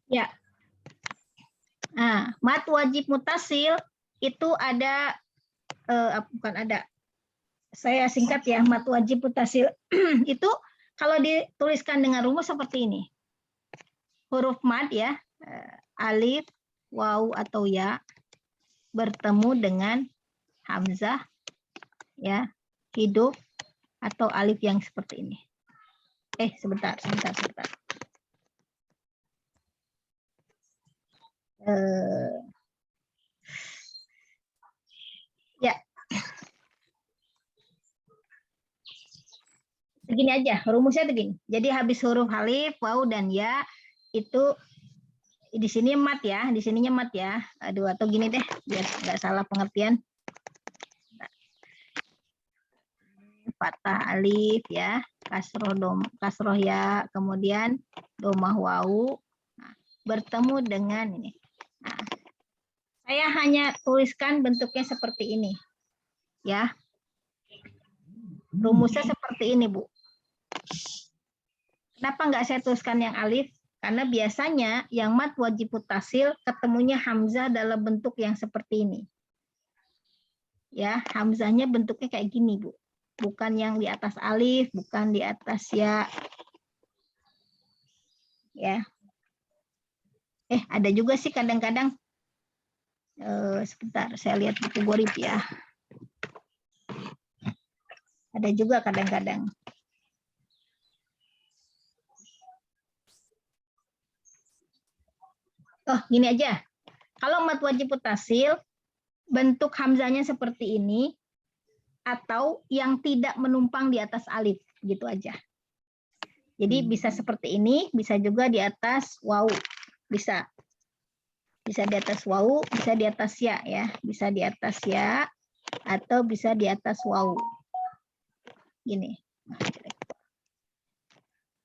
Ya. Nah, mat wajib mutasil itu ada bukan ada. Saya singkat ya, mat wajib mutasil itu kalau dituliskan dengan rumus seperti ini. Huruf mad ya, alif, waw atau ya bertemu dengan hamzah ya, hidup atau alif yang seperti ini. Sebentar. Ya, begini aja, rumusnya begini. Jadi habis huruf alif, waw dan ya itu di sini mat ya, di sininya mat ya. Aduh, atau gini deh, biar nggak salah pengertian. Fathah alif ya, kasroh ya, kemudian domah wawu, nah, bertemu dengan ini. Nah, saya hanya tuliskan bentuknya seperti ini, ya. Rumusnya seperti ini, Bu. Kenapa nggak saya tuliskan yang alif? Karena biasanya yang mat wajib mutasil ketemunya hamzah dalam bentuk yang seperti ini. Ya, hamzahnya bentuknya kayak gini, Bu. Bukan yang di atas alif, bukan di atas ya. Ya. Ada juga sih kadang-kadang. Sebentar, saya lihat buku Gorib ya. Ada juga kadang-kadang. Oh, gini aja. Kalau mat wajib mutasil, bentuk hamzahnya seperti ini, atau yang tidak menumpang di atas alif, gitu aja. Jadi bisa seperti ini, bisa juga di atas waw, bisa di atas waw, bisa di atas ya, bisa di atas ya, atau bisa di atas waw, gini.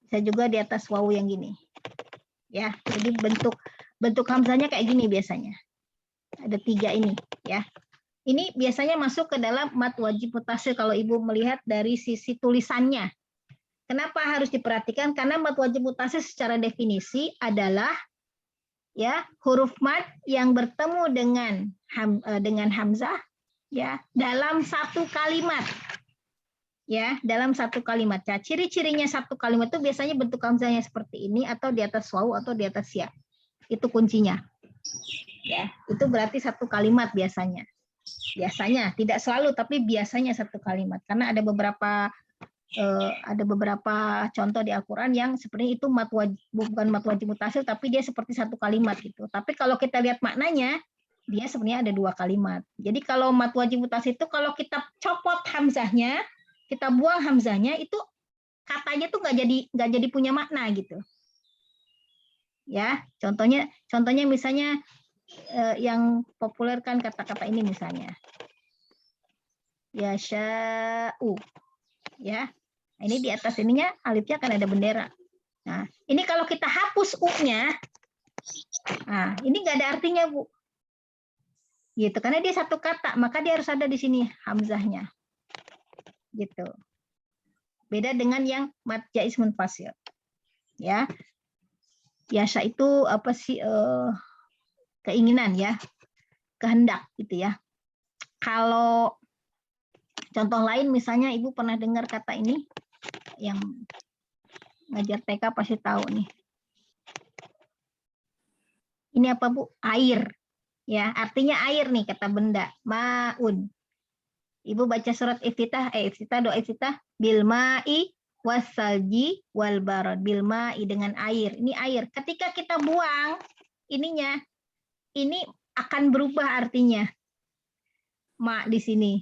Bisa juga di atas waw yang gini, ya. Jadi bentuk hamzahnya kayak gini biasanya. Ada 3 ini, ya. Ini biasanya masuk ke dalam mat wajib mutasil kalau Ibu melihat dari sisi tulisannya. Kenapa harus diperhatikan? Karena mat wajib mutasil secara definisi adalah ya huruf mat yang bertemu dengan hamzah ya dalam satu kalimat. Ya, dalam satu kalimat. Ya, ciri-cirinya satu kalimat itu biasanya bentuk hamzahnya seperti ini atau di atas waw atau di atas ya. Itu kuncinya. Ya, itu berarti satu kalimat biasanya. Biasanya, tidak selalu, tapi biasanya satu kalimat. Karena ada beberapa contoh di Al-Quran yang seperti itu bukan mat wajib mutasil, tapi dia seperti satu kalimat gitu. Tapi kalau kita lihat maknanya, dia sebenarnya ada 2 kalimat. Jadi kalau mat wajib mutasil itu kalau kita copot hamzahnya, kita buang hamzahnya, itu katanya tuh nggak jadi punya makna gitu. Ya, contohnya misalnya yang populer kan kata-kata ini misalnya. Yasha'u. Ya. Ini di atas ininya alifnya kan ada bendera. Nah, ini kalau kita hapus u-nya, nah, ini nggak ada artinya, Bu. Gitu, karena dia satu kata, maka dia harus ada di sini hamzahnya. Gitu. Beda dengan yang mat jaiz munfasil. Ya. Yasha itu apa sih keinginan ya, kehendak gitu ya. Kalau contoh lain misalnya Ibu pernah dengar kata ini, yang ngajar TK pasti tahu nih. Ini apa Bu? Air. Ya, artinya air nih kata benda. Maun. Ibu baca surat Iftitah, doa Iftitah, bil ma'i wasalji wal barad. Bil ma'i dengan air. Ini air. Ketika kita buang ininya, ini akan berubah artinya. Ma di sini.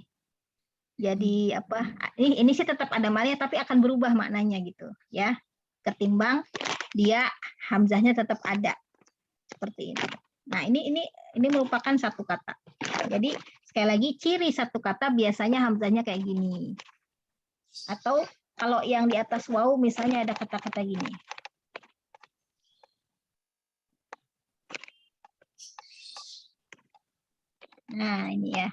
Jadi apa? Ini sih tetap ada ma'nya tapi akan berubah maknanya gitu, ya. Ketimbang dia hamzahnya tetap ada. Seperti ini. Nah, ini merupakan satu kata. Jadi sekali lagi ciri satu kata biasanya hamzahnya kayak gini. Atau kalau yang di atas waw misalnya ada kata-kata gini. Nah, ini ya.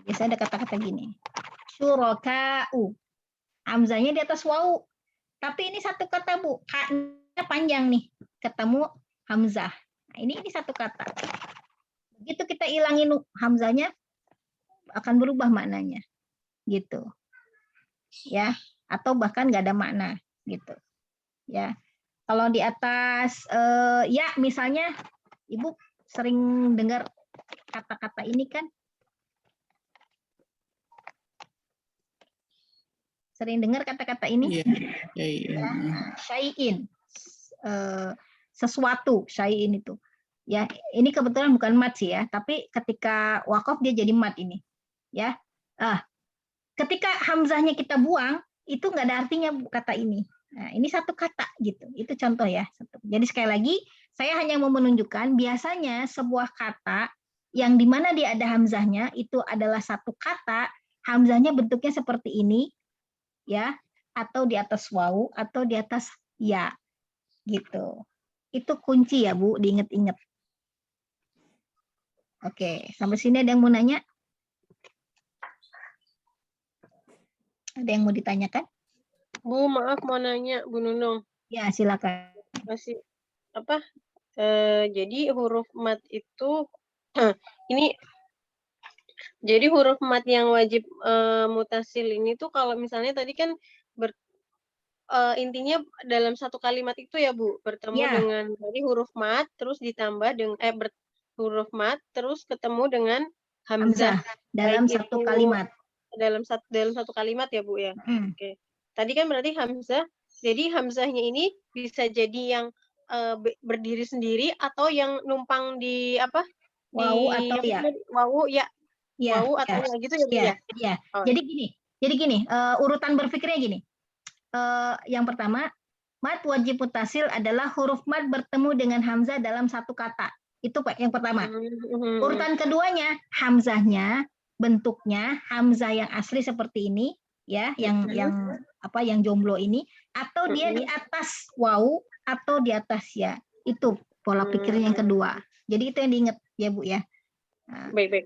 Biasanya ada kata-kata gini. Syuraka'u. Hamzahnya di atas waw. Tapi ini satu kata, Bu. K-nya panjang nih. Ketemu hamzah. Nah, ini satu kata. Begitu kita hilangin hamzahnya, akan berubah maknanya. Gitu. Ya, atau bahkan nggak ada makna. Gitu. Ya. Kalau di atas ya misalnya, Ibu sering dengar kata-kata ini kan? Sering dengar kata-kata ini? Ya, syai'in. Sesuatu, syai'in itu. Ya, ini kebetulan bukan mat sih ya, tapi ketika wakaf dia jadi mat ini. Ya. Ketika hamzahnya kita buang, itu nggak ada artinya kata ini. Nah, ini satu kata gitu. Itu contoh ya. Jadi sekali lagi, saya hanya mau menunjukkan biasanya sebuah kata yang dimana dia ada hamzahnya itu adalah satu kata, hamzahnya bentuknya seperti ini, ya, atau di atas wawu atau di atas ya, gitu. Itu kunci ya Bu, diingat-ingat. Oke, sampai sini ada yang mau nanya? Ada yang mau ditanyakan? Bu, maaf mau nanya, Bu Nunung. Ya, silakan. Masih apa? Jadi huruf mat itu ini jadi huruf mat yang wajib mutasil ini tuh kalau misalnya tadi kan intinya dalam satu kalimat itu ya Bu, bertemu Ya. dengan dari huruf mat terus ditambah dengan huruf mat terus ketemu dengan hamzah dalam baik satu itu kalimat. dalam satu kalimat ya Bu ya. Oke. Tadi kan berarti hamzah. Jadi hamzahnya ini bisa jadi yang berdiri sendiri atau yang numpang di apa? Wawu Di atau ya? wawu ya. Ya, Wawu atau ya gitu ya Bu ya. Ya. Oh. Jadi gini, urutan berpikirnya gini. Yang pertama, mat wajib mutasil adalah huruf mat bertemu dengan hamzah dalam satu kata. Itu Pak yang pertama. Urutan keduanya, hamzahnya bentuknya hamzah yang asli seperti ini, ya, yang jomblo ini, atau dia di atas wawu atau di atas ya. Itu pola pikirnya yang kedua. Jadi itu yang diingat ya Bu ya. Baik.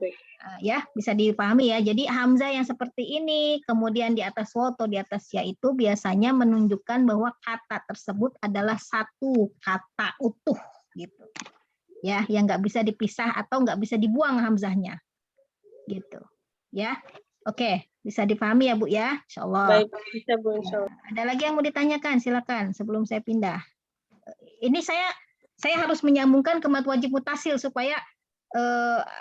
Ya, bisa dipahami ya. Jadi hamzah yang seperti ini, kemudian di atas waw atau di atas ya itu biasanya menunjukkan bahwa kata tersebut adalah satu kata utuh gitu. Ya, yang nggak bisa dipisah atau nggak bisa dibuang hamzahnya. Gitu. Ya. Oke, bisa dipahami ya Bu ya? Insyaallah. Baik, bisa Bu insyaallah. Ada lagi yang mau ditanyakan? Silakan sebelum saya pindah. Ini saya harus menyambungkan ke mat wajib mutasil supaya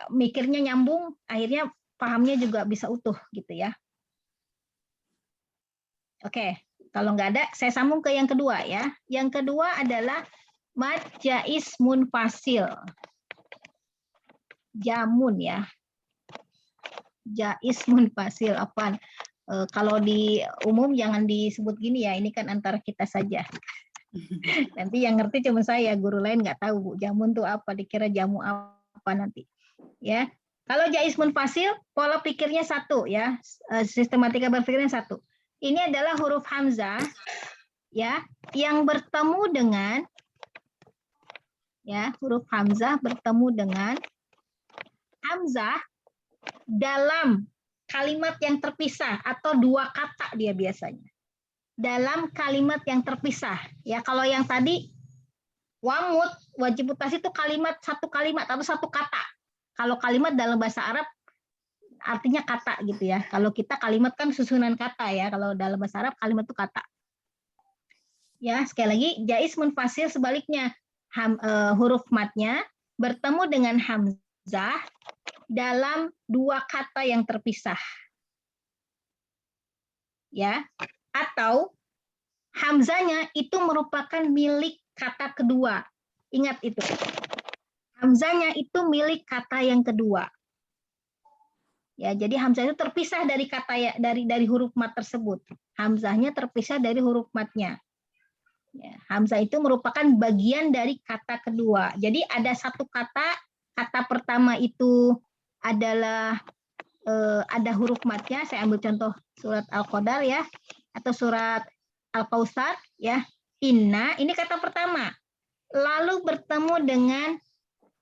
mikirnya nyambung, akhirnya pahamnya juga bisa utuh gitu ya. Oke, kalau nggak ada, saya sambung ke yang kedua ya. Yang kedua adalah mad jaiz munfasil. Jamun ya. Jaiz munfasil apaan? Kalau di umum jangan disebut gini ya, ini kan antara kita saja. Nanti yang ngerti cuma saya, guru lain nggak tahu Bu, jamun tuh apa, dikira jamu apa nanti. Ya. Kalau jaiz munfasil, pola pikirnya satu ya, sistematika berpikirnya satu. Ini adalah huruf hamzah ya yang bertemu dengan ya, huruf hamzah bertemu dengan hamzah dalam kalimat yang terpisah atau dua kata dia biasanya. Dalam kalimat yang terpisah. Ya, kalau yang tadi wamut wajib mutasi itu satu kalimat atau satu kata. Kalau kalimat dalam bahasa Arab artinya kata gitu ya. Kalau kita kalimat kan susunan kata ya. Kalau dalam bahasa Arab kalimat itu kata. Ya, sekali lagi jaiz munfasil sebaliknya. Huruf matnya bertemu dengan hamzah dalam dua kata yang terpisah. Ya, atau hamzahnya itu merupakan milik kata kedua. Ingat itu. Hamzahnya itu milik kata yang kedua. Ya, jadi hamzah itu terpisah dari kata ya, dari huruf mat tersebut. Hamzahnya terpisah dari huruf matnya. Ya, hamzah itu merupakan bagian dari kata kedua. Jadi ada satu kata pertama itu adalah ada huruf matnya. Saya ambil contoh surat Al-Qadar ya, atau surat Al-Kautsar ya. Inna, ini kata pertama. Lalu bertemu dengan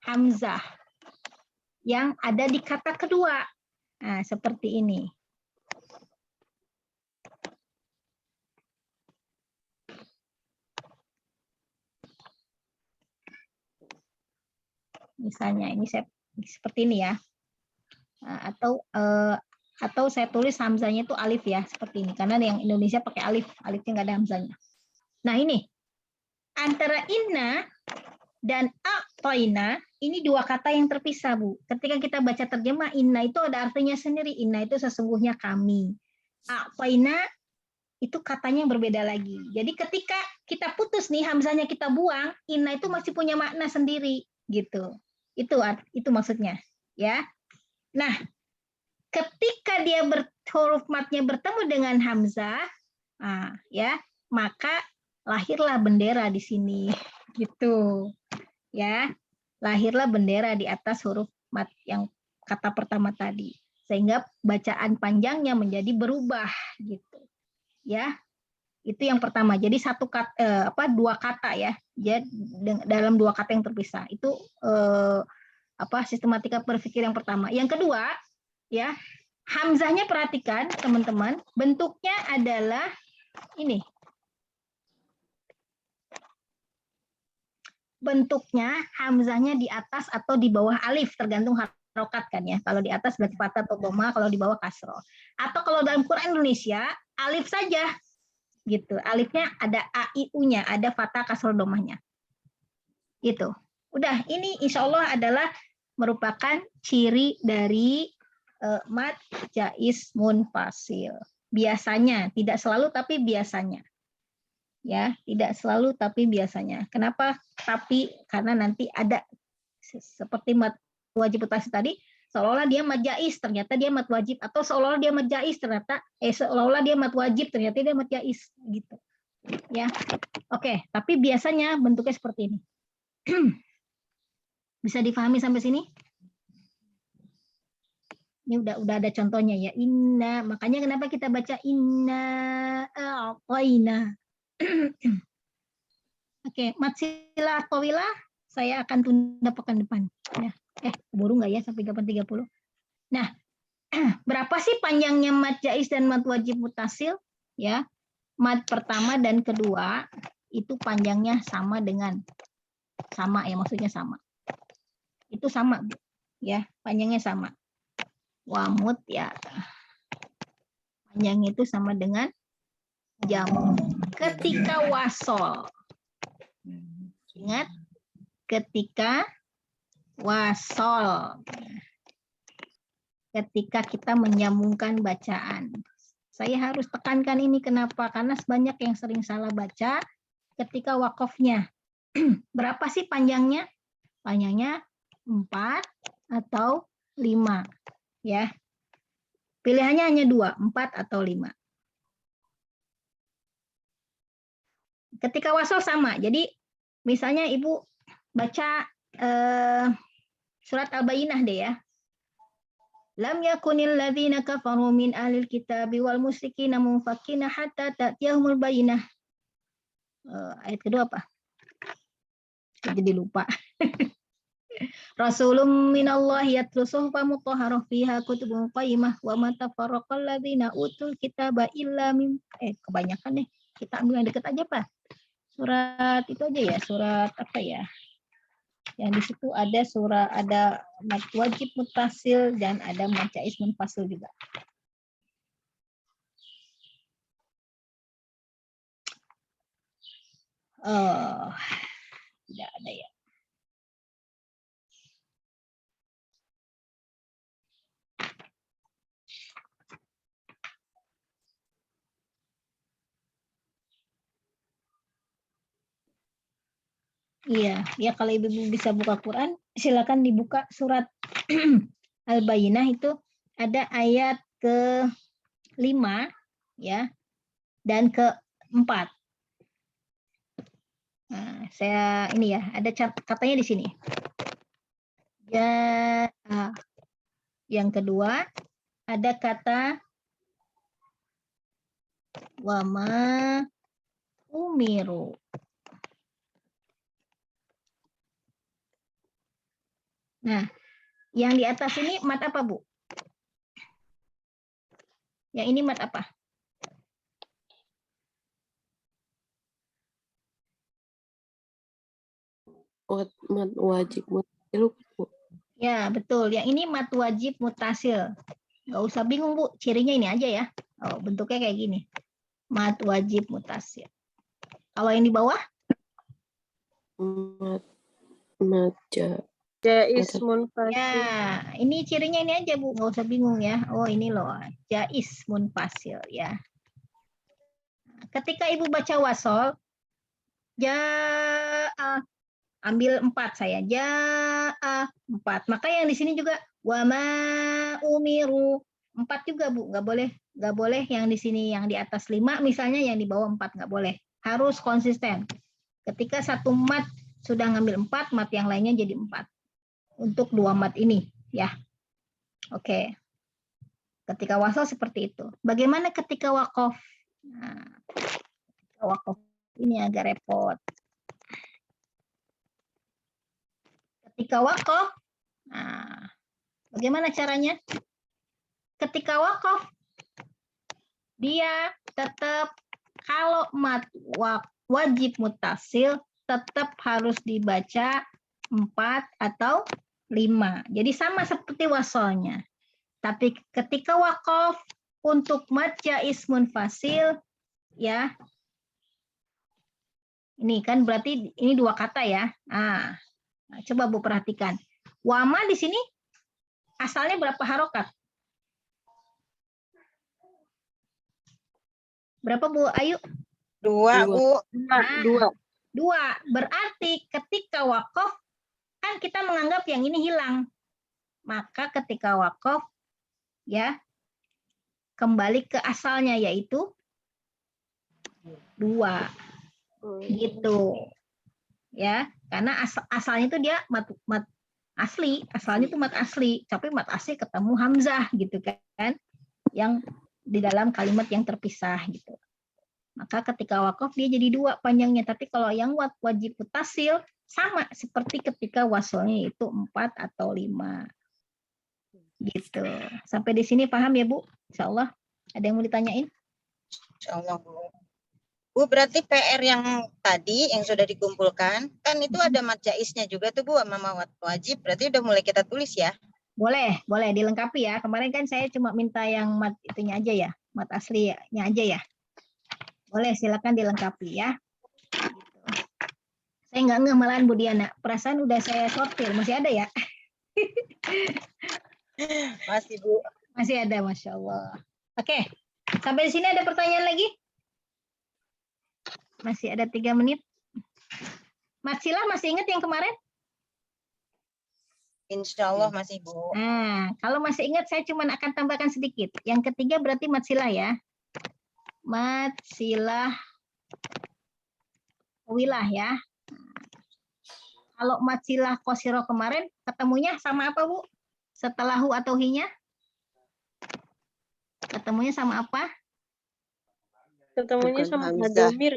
hamzah yang ada di kata kedua. Nah, seperti ini. Misalnya ini saya seperti ini ya. Nah, atau saya tulis hamzanya itu alif ya, seperti ini. Karena yang Indonesia pakai alif, alifnya nggak ada hamzanya. Nah ini, antara inna dan a'toina, ini dua kata yang terpisah, Bu. Ketika kita baca terjemah, inna itu ada artinya sendiri. Inna itu sesungguhnya kami. A'toina itu katanya berbeda lagi. Jadi ketika kita putus nih, hamzanya kita buang, inna itu masih punya makna sendiri. Gitu. Itu maksudnya. Ya. Nah, ketika dia huruf matnya bertemu dengan hamzah, ya, maka lahirlah bendera di sini, gitu, ya, lahirlah bendera di atas huruf mat yang kata pertama tadi, sehingga bacaan panjangnya menjadi berubah, gitu, ya. Itu yang pertama. Jadi dua kata ya, dalam dua kata yang terpisah. Itu sistematika berpikir yang pertama. Yang kedua, ya, hamzahnya perhatikan teman-teman, bentuknya adalah ini. Bentuknya hamzahnya di atas atau di bawah alif, tergantung harokat kan ya. Kalau di atas berarti fathah atau dhamma, kalau di bawah kasroh. Atau kalau dalam Quran Indonesia alif saja, gitu. Alifnya ada a i u-nya, ada fathah kasroh dhammahnya. Gitu. Udah, ini insya Allah adalah merupakan ciri dari mad jaiz munfasil. Biasanya, tidak selalu tapi biasanya. Ya, tidak selalu tapi biasanya. Kenapa? Tapi karena nanti ada seperti mad wajib mutasil tadi, seolah-olah dia mad jaiz, ternyata dia mad wajib, atau seolah-olah dia mad jaiz, seolah-olah dia mad wajib, ternyata dia mad jaiz, gitu. Ya. Oke, tapi biasanya bentuknya seperti ini. Bisa difahami sampai sini? Ini udah ada contohnya ya. Inna, makanya kenapa kita baca inna a'tayna. Oke, matsilah tawilah saya akan tunda pekan depan. Ya. Keburu nggak ya sampai 8.30? Nah, berapa sih panjangnya mad jaiz dan mad wajib mutasil? Ya, mad pertama dan kedua itu panjangnya sama ya, maksudnya sama. Itu sama, ya, panjangnya sama. Wamut ya, panjangnya itu sama dengan jamu. Ketika wasol, ingat, ketika wasol, ketika kita menyambungkan bacaan. Saya harus tekankan ini, kenapa? Karena banyak yang sering salah baca ketika wakofnya. Berapa sih panjangnya? Panjangnya 4 atau 5. Ya, pilihannya hanya 2, 4 atau 5. Ketika wasol sama. Jadi misalnya Ibu baca surat Al-Bayyinah deh ya. Lam yakunil ladzina kafaru min ahlil kitabi wal musyrikina munfakina hatta ta'tiyahumul bayyinah. Ayat kedua apa? Jadi lupa. Rasulun minallahi yatlu suhufan mutahharah fiha kutubun qayyimah wa ma tafarraqal ladzina utul kitaba illa min kebanyakan nih. Kita ambil yang dekat aja, Pak. Surat itu aja ya, surat apa ya? Yang di situ ada mad wajib mutasil dan ada mad jaiz munfasil juga. Tidak ada ya. Iya, ya kalau Ibu bisa buka Quran, silakan dibuka surat Al-Bayyinah, itu ada ayat ke-5 ya dan ke-4. Nah, saya ini ya, ada katanya di sini. Ya, yang kedua ada kata wama umiru. Nah, yang di atas ini mat apa, Bu? Yang ini mat apa? Mat wajib Bu. Ya, betul. Yang ini mat wajib mutasil. Nggak usah bingung, Bu. Cirinya ini aja ya. Oh, bentuknya kayak gini. Mat wajib mutasil. Kalau yang di bawah? Jais munfasil. Ya, ini cirinya ini aja, Bu. Nggak usah bingung ya. Oh, ini loh. Jais munfasil ya. Ketika Ibu baca wasol, ambil 4 saya. Ja'a 4. Maka yang di sini juga wama umiru 4 juga, Bu. Nggak boleh yang di sini yang di atas 5 misalnya, yang di bawah 4 nggak boleh. Harus konsisten. Ketika satu mat sudah ngambil 4, mat yang lainnya jadi 4. Untuk 2 mat ini ya. Oke. Ketika wasal seperti itu. Bagaimana ketika wakof? Nah, ketika wakof ini agak repot. Ketika wakof, nah, bagaimana caranya? Ketika wakof, dia tetap kalau mat wajib mutasil tetap harus dibaca 4 atau 5. Jadi sama seperti wasolnya. Tapi ketika wakof untuk mat jais munfasil, ya, ini kan berarti ini 2 kata ya. Nah, coba Bu perhatikan. Wama di sini asalnya berapa harokat? Berapa Bu Ayu? 2, Bu. Nah, 2. Berarti ketika wakof kan kita menganggap yang ini hilang. Maka ketika wakof ya kembali ke asalnya yaitu 2. Gitu. Ya, karena asalnya itu dia mat asli, asalnya itu mat asli, tapi mat asli ketemu hamzah gitu kan. Yang di dalam kalimat yang terpisah gitu. Maka ketika wakof dia jadi 2 panjangnya, tapi kalau yang wajib mutasil sama seperti ketika wasolnya itu 4 atau 5. Gitu. Sampai di sini paham ya, Bu? Insyaallah. Ada yang mau ditanyain? Insyaallah, Bu. Bu, berarti PR yang tadi yang sudah dikumpulkan, kan itu ada mat jaisnya juga tuh, Bu, sama mat wajib. Berarti udah mulai kita tulis ya? Boleh dilengkapi ya. Kemarin kan saya cuma minta yang mat itunya aja ya, mat aslinya aja ya. Boleh, silakan dilengkapi ya. Saya nggak ngeh malahan Bu Diana. Perasaan udah saya sortir, masih ada ya? Masih, Bu. Masih ada, Masya Allah. Oke, sampai di sini ada pertanyaan lagi? Masih ada 3 menit. Mat silah masih ingat yang kemarin? Insyaallah masih, Bu. Nah, kalau masih ingat saya cuma akan tambahkan sedikit. Yang ketiga berarti mat silah ya. Mat silah wilah ya. Kalau mat silah kosiro kemarin ketemunya sama apa, Bu? Setelah hu atau hi-nya? Ketemunya sama apa? Ketemunya Bukan sama hamzah. domir.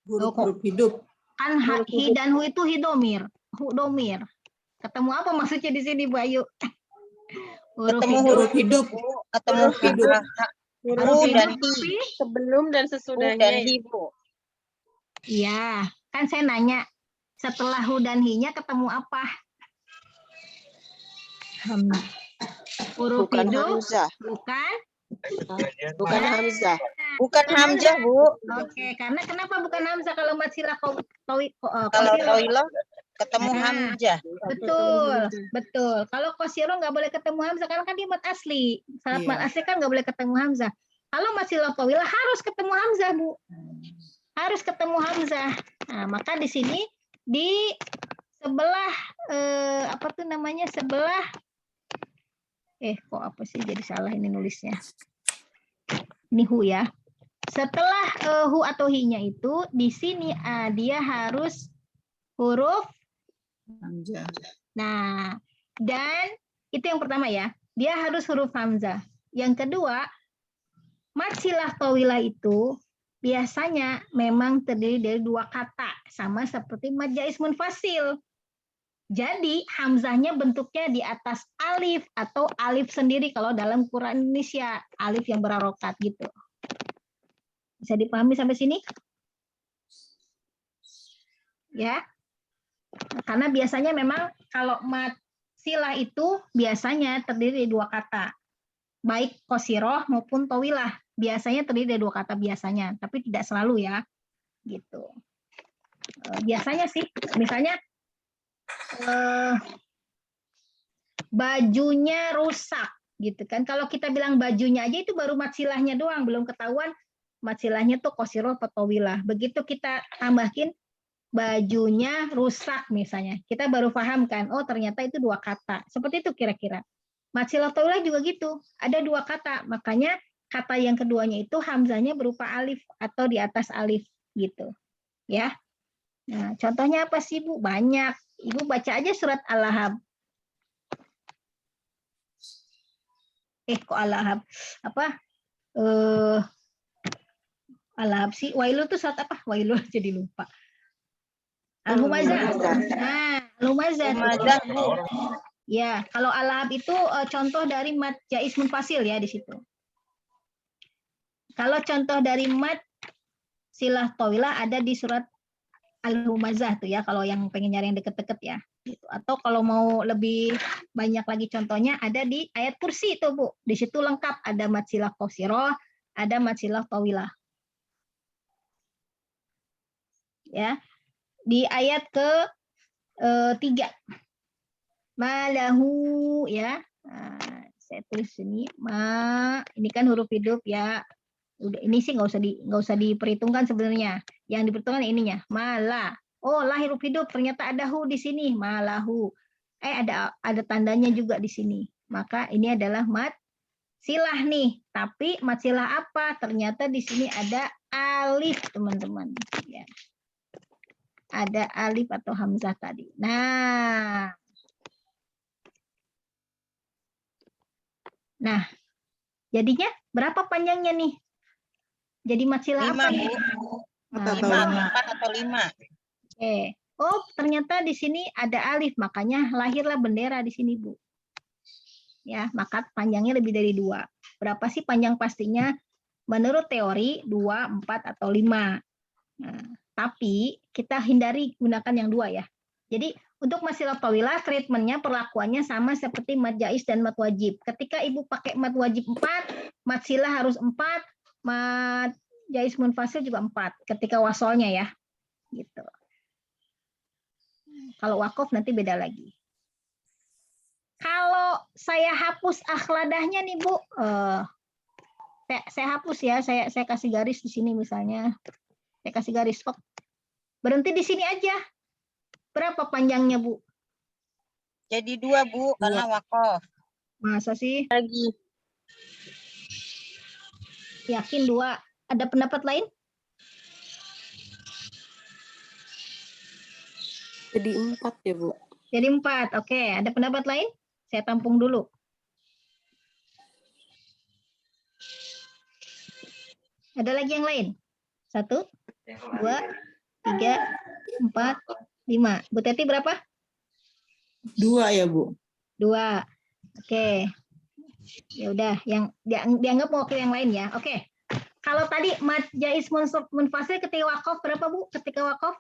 Huruf hidup. Kan hi dan hu itu hidomir. Hu domir. Ketemu apa maksudnya di sini, Bu Ayu? Ketemu Huruf hidup. Bu. Ketemu Huruf hidup. huruf Huruf dan hidup hi. sebelum dan Bu sesudahnya. dan hi, Bu. Iya, kan saya nanya setelah hu dan hi-nya ketemu apa? Huruf Bukan hidup, hamzah. bukan? Bukan Nah, hamzah. Bukan hamzah, Bu. Oke, karena kenapa bukan hamzah kalau mat silah Kalau kosiro? toilah ketemu Nah, hamzah. Betul. Kalau kosiro nggak boleh ketemu hamzah karena kan dia mat asli. Saat Iya. mat asli kan nggak boleh ketemu hamzah. Kalau mat silah tawilah harus ketemu hamzah, Bu. Harus ketemu hamzah. Nah, maka di sini di sebelah apa tuh namanya? Sebelah kok apa sih jadi salah ini nulisnya? Ini hu ya. Setelah hu atau hi-nya itu di sini dia harus huruf Hamzah. Nah, dan itu yang pertama ya. Dia harus huruf hamzah. Yang kedua, mat silah tawilah itu biasanya memang terdiri dari 2 kata, sama seperti mat jais munfasil. Jadi hamzahnya bentuknya di atas alif atau alif sendiri kalau dalam Quran Indonesia, alif yang berharokat gitu. Bisa dipahami sampai sini? Ya. Karena biasanya memang kalau mat silah itu biasanya terdiri dari dua kata. Baik qasiroh maupun tawilah. Biasanya terdiri dari dua kata biasanya, tapi tidak selalu ya. Gitu. Biasanya sih, misalnya bajunya rusak gitu kan. Kalau kita bilang bajunya aja itu baru mat silahnya doang, belum ketahuan mat silahnya tuh qasiroh atau tawilah. Begitu kita tambahin bajunya rusak misalnya, kita baru paham kan, oh ternyata itu dua kata. Seperti itu kira-kira. Mat silah tawilah juga gitu, ada dua kata, makanya kata yang keduanya itu hamzahnya berupa alif atau di atas alif gitu. Ya. Nah, contohnya apa sih, Bu? Banyak. Ibu baca aja surat Al-Lahab. Kok Al-Lahab? Apa? Al-Lahab sih. Wailul itu surat apa? Wailul jadi lupa. Al-Humazah. Nah, Al-Humazah. Ya, kalau Al-Lahab itu contoh dari mat jaiz munfasil ya di situ. Kalau contoh dari mat silah tawilah ada di surat Al-Humazah tuh ya, kalau yang pengen nyari yang deket-deket ya. Gitu. Atau kalau mau lebih banyak lagi contohnya ada di ayat kursi itu Bu. Di situ lengkap ada mat silah qasiroh, ada mat silah tawilah. Ya. Di ayat ke-3. Malahu ya. Nah, saya tulis ini ini kan huruf hidup ya. Udah, ini sih nggak usah diperhitungkan sebenarnya. Yang diperhitungkan ininya, mala. Oh, lah huruf hidup ternyata ada hu di sini, malahu. Ada tandanya juga di sini. Maka ini adalah mat silah nih. Tapi mat silah apa? Ternyata di sini ada alif, teman-teman. Ya. Ada alif atau hamzah tadi. Nah, jadinya berapa panjangnya nih? Jadi mat silah 5, apa? Bu. Nah, 4 atau 5. Oke. Oh, ternyata di sini ada alif, makanya lahirlah bendera di sini, Bu. Ya, maka panjangnya lebih dari 2. Berapa sih panjang pastinya? Menurut teori 2, 4 atau 5. Nah, tapi kita hindari gunakan yang 2 ya. Jadi untuk mat silah tawilah treatmentnya perlakuannya sama seperti mat jaiz dan mat wajib. Ketika Ibu pakai mat wajib 4, mat silah harus 4, mat jaiz munfasil juga 4 ketika wasolnya ya. Gitu. Kalau wakof nanti beda lagi. Kalau saya hapus akhladahnya nih Bu, saya hapus ya, saya kasih garis di sini misalnya. Saya kasih garis, berhenti di sini aja. Berapa panjangnya Bu? Jadi 2, Bu, karena wakof. Masa sih? Lagi. Yakin 2. Ada pendapat lain? Jadi 4 ya, Bu. Jadi 4. Oke, ada pendapat lain? Saya tampung dulu. Ada lagi yang lain? 1, 2, 3, 4, 5. Bu Teti berapa? 2 ya, Bu. 2. Oke. Ya udah, yang dianggap mewakili yang lain ya. Oke. Kalau tadi mat jaiz munfasil ketika wakof berapa Bu? Ketika wakof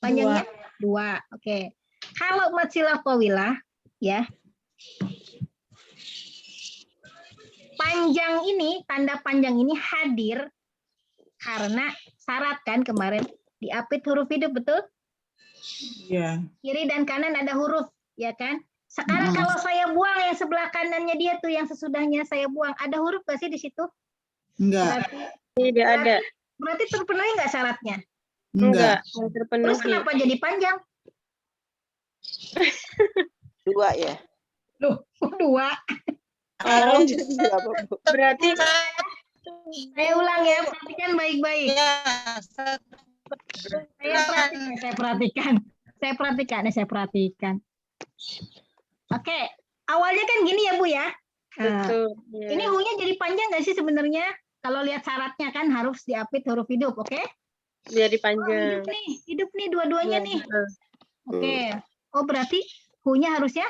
panjangnya 2. Oke. Kalau mat silah tawilah ya. Panjang ini, tanda panjang ini hadir karena syarat kan kemarin diapit huruf hidup, betul? Iya. Kiri dan kanan ada huruf, ya kan? Sekarang kalau saya buang yang sebelah kanannya dia tuh yang sesudahnya saya buang, ada huruf nggak sih di situ? Enggak. Tidak ada. Berarti terpenuhi nggak syaratnya? Enggak. Nggak terpenuhi. Terus kenapa jadi panjang? 2 ya. Loh, 2. Kalau jadi apa, Bu? Berarti Saya ulang ya, perhatikan baik-baik. Ya, Saya perhatikan. Oke, awalnya kan gini ya Bu ya. betul. Ya. Ini U-nya jadi panjang nggak sih sebenarnya? Kalau lihat syaratnya kan harus diapit huruf hidup, oke? Jadi Oh, panjang. hidup nih dua-duanya nih. Nah, Oke. Oh berarti U-nya harusnya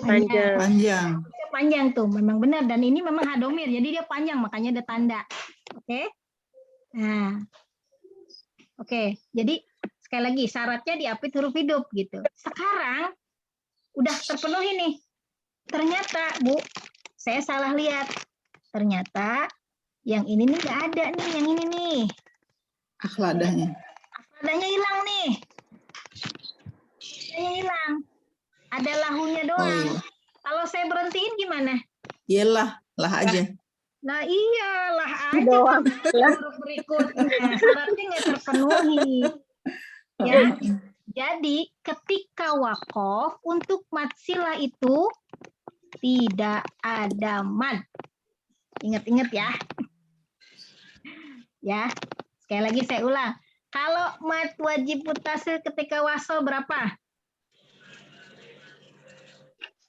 panjang. Panjang. panjang tuh, memang benar. Dan ini memang hadomir, jadi dia panjang, makanya ada tanda. Oke. Nah, oke. Jadi sekali lagi syaratnya diapit huruf hidup gitu. Sekarang udah terpenuhi nih. Ternyata Bu, saya salah lihat. Ternyata yang ini nih nggak ada nih, yang ini nih. Akhladahnya. Adanya hilang nih. Adanya hilang. Ada lahunya Oh doang. iya. Kalau saya berhentiin gimana? Iyalah, lah aja. Nah iyalah aja Doang. huruf berikutnya. Syaratnya nggak terpenuhi. Ya. Jadi ketika wakof untuk mad silah itu tidak ada mad. Ingat-ingat ya. Ya. Sekali lagi saya ulang. Kalau mad wajib mutasil ketika wasol berapa?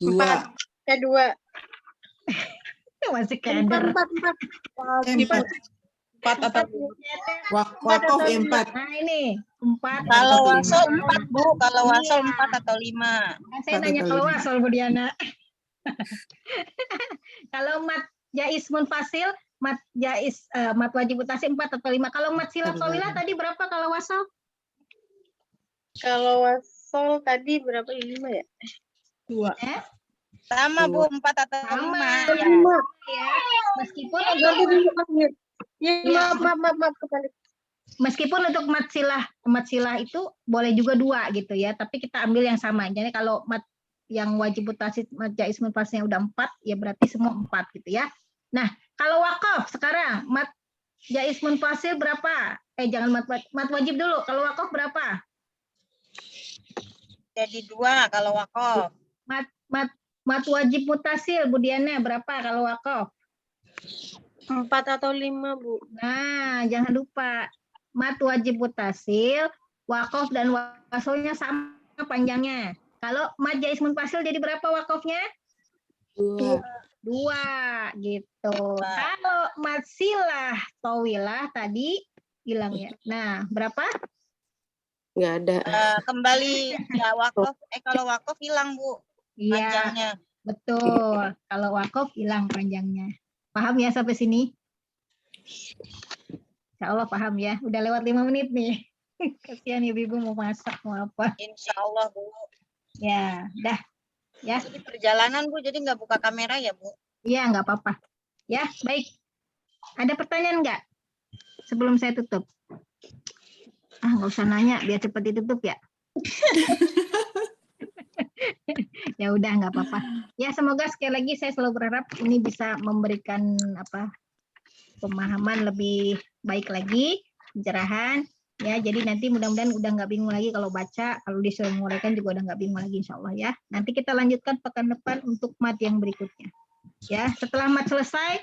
2. Kedua. Masih kadar. Empat. 4 atau wakof 4. Nah ini 4. Kalau atau wasol lima. 4 Bu, kalau wasol Iya. 4 atau 5. Kan saya 4 nanya atau kalau 5. wasol Bu Diana. Kalau mat jais munfasil, mat jais mat wajib mutasil 4 atau 5. Kalau mat silah tawilah tadi berapa kalau wasol? Kalau wasol tadi berapa? 5 ya? 2. Sama Bu, 4 atau Sama. 5. Ya. 5. Ya. Meskipun Berarti untuk Ya, maaf kebalik. meskipun untuk mat silah itu boleh juga 2 gitu ya, tapi kita ambil yang sama. Jadi kalau mat yang wajib mutasil mat jais munfasilnya udah 4, ya berarti semua 4 gitu ya. Nah, kalau wakaf sekarang mat jais munfasil berapa? Jangan mat wajib dulu. Kalau wakaf berapa? Jadi 2 kalau wakof. Mat wajib mutasil Bu Diana berapa kalau wakaf? 4 atau 5, Bu. Nah, jangan lupa mat wajib mutasil, wakaf dan wasolnya sama panjangnya. Kalau mat jais munfasil jadi berapa wakafnya? 2. 2 gitu. Kalau mat silah tawilah tadi hilang ya. Nah, berapa? Nggak ada. Kembali ya wakof. Kalau wakof hilang Bu Iya, panjangnya. betul. Kalau wakaf hilang panjangnya. Paham ya sampai sini? Insya Allah paham ya. Udah lewat 5 menit nih. Kasihan ibu-ibu mau masak mau apa. Insya Allah Bu. Ya, dah. Ya, Ini perjalanan Bu, jadi nggak buka kamera ya Bu. iya nggak apa-apa. Ya, baik. Ada pertanyaan nggak? Sebelum saya tutup. Nggak usah nanya, biar cepat ditutup ya. Ya udah nggak apa-apa. Ya semoga sekali lagi saya selalu berharap ini bisa memberikan pemahaman lebih baik lagi, pencerahan. Ya, jadi nanti mudah-mudahan udah nggak bingung lagi kalau baca, kalau disuruh menguraikan juga udah nggak bingung lagi insya Allah ya. Nanti kita lanjutkan pekan depan untuk mat yang berikutnya. Ya, setelah mat selesai,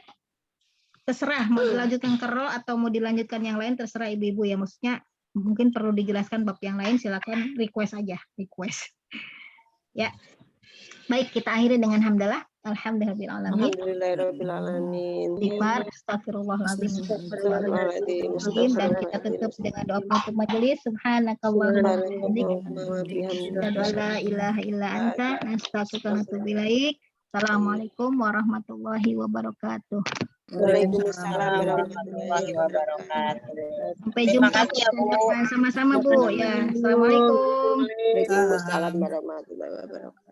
terserah mau dilanjutkan ke ro atau mau dilanjutkan yang lain terserah ibu-ibu ya. Maksudnya mungkin perlu dijelaskan bab yang lain, silakan request aja, request. Ya, baik kita akhiri dengan hamdalah. Alhamdulillahirobbilalamin. Alhamdulillahirobbilalamin. Istighfar, astagfirullahaladzim. Astagfirullahaladzim. Dan kita tutup dengan doa penutup majelis. Subhanakallahumma wa bihamdika. Asyhadu an la ilaha illa anta, nastaghfiruka wa natubu ilaik. Assalamualaikum warahmatullahi wabarakatuh. Waalaikumsalam warahmatullahi wabarakatuh. Sampai Terima jumpa kasih ya, Bu. sama-sama Bu ya. Assalamualaikum. Waalaikumsalam warahmatullahi wabarakatuh.